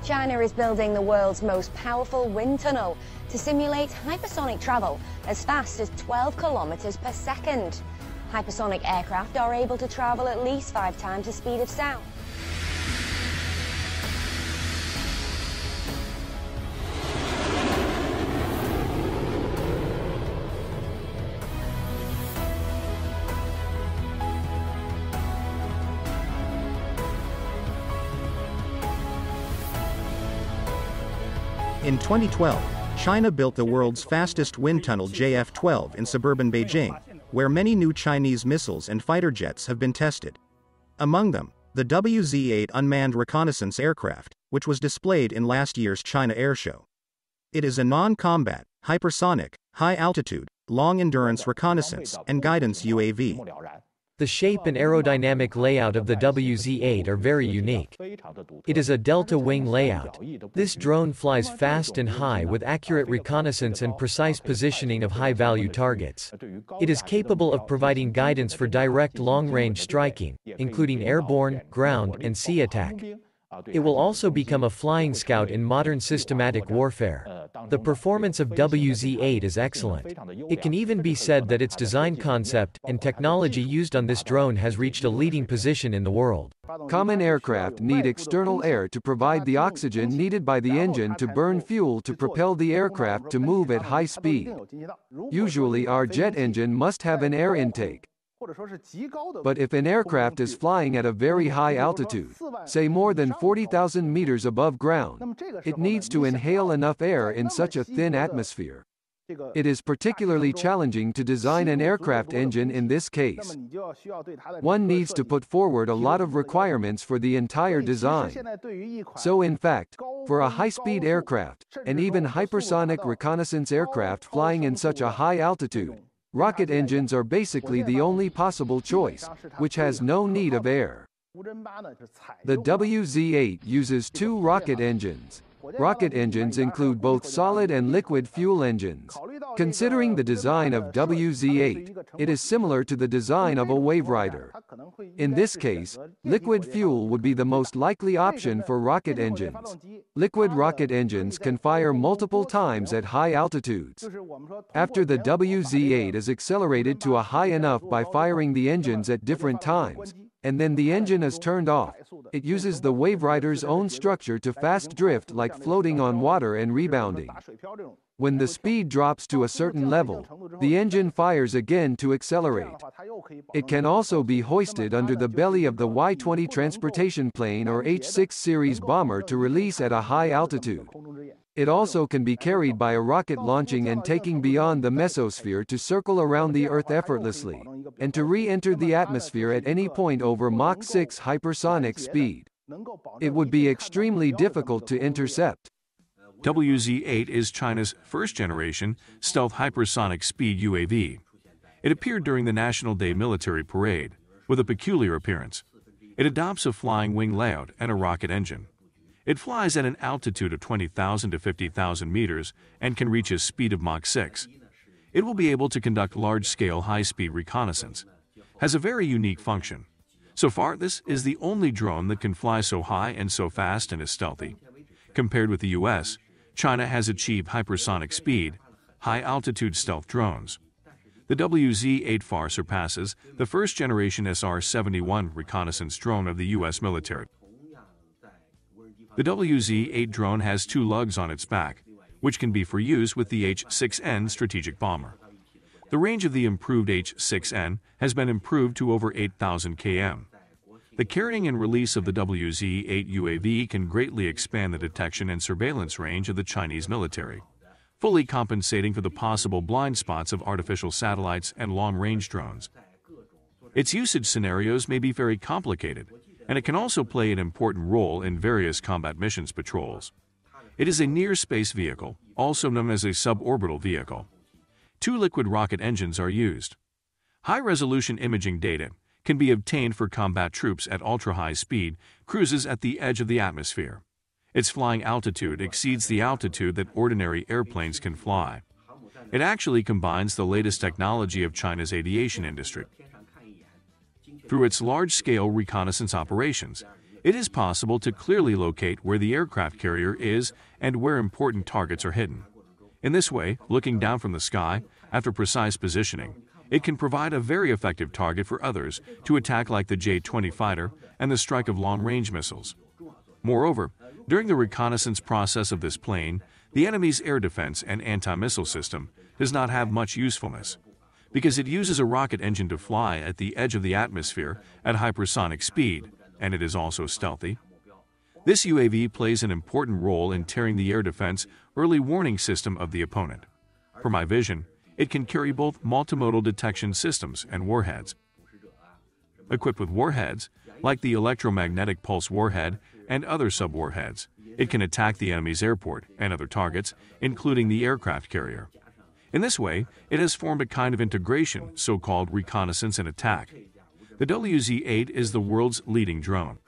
China is building the world's most powerful wind tunnel to simulate hypersonic travel as fast as 12 kilometers per second. Hypersonic aircraft are able to travel at least 5 times the speed of sound. In 2012, China built the world's fastest wind tunnel JF-12 in suburban Beijing, where many new Chinese missiles and fighter jets have been tested. Among them, the WZ-8 unmanned reconnaissance aircraft, which was displayed in last year's China Air Show. It is a non-combat, hypersonic, high-altitude, long-endurance reconnaissance and guidance UAV. The shape and aerodynamic layout of the WZ-8 are very unique. It is a delta wing layout. This drone flies fast and high with accurate reconnaissance and precise positioning of high-value targets. It is capable of providing guidance for direct long-range striking, including airborne, ground, and sea attack. It will also become a flying scout in modern systematic warfare. The performance of WZ-8 is excellent. It can even be said that its design concept and technology used on this drone has reached a leading position in the world. Common aircraft need external air to provide the oxygen needed by the engine to burn fuel to propel the aircraft to move at high speed. Usually our jet engine must have an air intake. But if an aircraft is flying at a very high altitude, say more than 40,000 meters above ground, it needs to inhale enough air in such a thin atmosphere. It is particularly challenging to design an aircraft engine in this case. One needs to put forward a lot of requirements for the entire design. So in fact, for a high-speed aircraft, and even hypersonic reconnaissance aircraft flying in such a high altitude, rocket engines are basically the only possible choice, which has no need of air. The WZ-8 uses 2 rocket engines. Rocket engines include both solid and liquid fuel engines. Considering the design of WZ-8, it is similar to the design of a waverider. In this case, liquid fuel would be the most likely option for rocket engines. Liquid rocket engines can fire multiple times at high altitudes. After the WZ-8 is accelerated to a high enough by firing the engines at different times, and then the engine is turned off, it uses the waverider's own structure to fast drift like floating on water and rebounding. When the speed drops to a certain level, the engine fires again to accelerate. It can also be hoisted under the belly of the Y-20 transportation plane or H-6 series bomber to release at a high altitude. It also can be carried by a rocket launching and taking beyond the mesosphere to circle around the Earth effortlessly, and to re-enter the atmosphere at any point over Mach 6 hypersonic speed. It would be extremely difficult to intercept. WZ-8 is China's first-generation stealth hypersonic speed UAV. It appeared during the National Day military parade, with a peculiar appearance. It adopts a flying wing layout and a rocket engine. It flies at an altitude of 20,000 to 50,000 meters and can reach a speed of Mach 6. It will be able to conduct large-scale high-speed reconnaissance. Has a very unique function. So far, this is the only drone that can fly so high and so fast and is stealthy. Compared with the US, China has achieved hypersonic speed, high-altitude stealth drones. The WZ-8 far surpasses the first-generation SR-71 reconnaissance drone of the US military. The WZ-8 drone has 2 lugs on its back, which can be for use with the H-6N strategic bomber. The range of the improved H-6N has been improved to over 8,000 km. The carrying and release of the WZ-8 UAV can greatly expand the detection and surveillance range of the Chinese military, fully compensating for the possible blind spots of artificial satellites and long-range drones. Its usage scenarios may be very complicated, and it can also play an important role in various combat missions patrols. It is a near-space vehicle, also known as a suborbital vehicle. 2 liquid rocket engines are used. High-resolution imaging data can be obtained for combat troops at ultra-high speed cruises at the edge of the atmosphere. Its flying altitude exceeds the altitude that ordinary airplanes can fly. It actually combines the latest technology of China's aviation industry. Through its large-scale reconnaissance operations, It is possible to clearly locate where the aircraft carrier is and where important targets are hidden. In this way, looking down from the sky, after precise positioning, it can provide a very effective target for others to attack, like the J-20 fighter and the strike of long-range missiles. Moreover, during the reconnaissance process of this plane, the enemy's air defense and anti-missile system does not have much usefulness, because it uses a rocket engine to fly at the edge of the atmosphere at hypersonic speed, and it is also stealthy. This UAV plays an important role in tearing the air defense early warning system of the opponent. For my vision, it can carry both multimodal detection systems and warheads. Equipped with warheads, like the electromagnetic pulse warhead and other sub-warheads, it can attack the enemy's airport and other targets, including the aircraft carrier. In this way, it has formed a kind of integration, so-called reconnaissance and attack. The WZ-8 is the world's leading drone.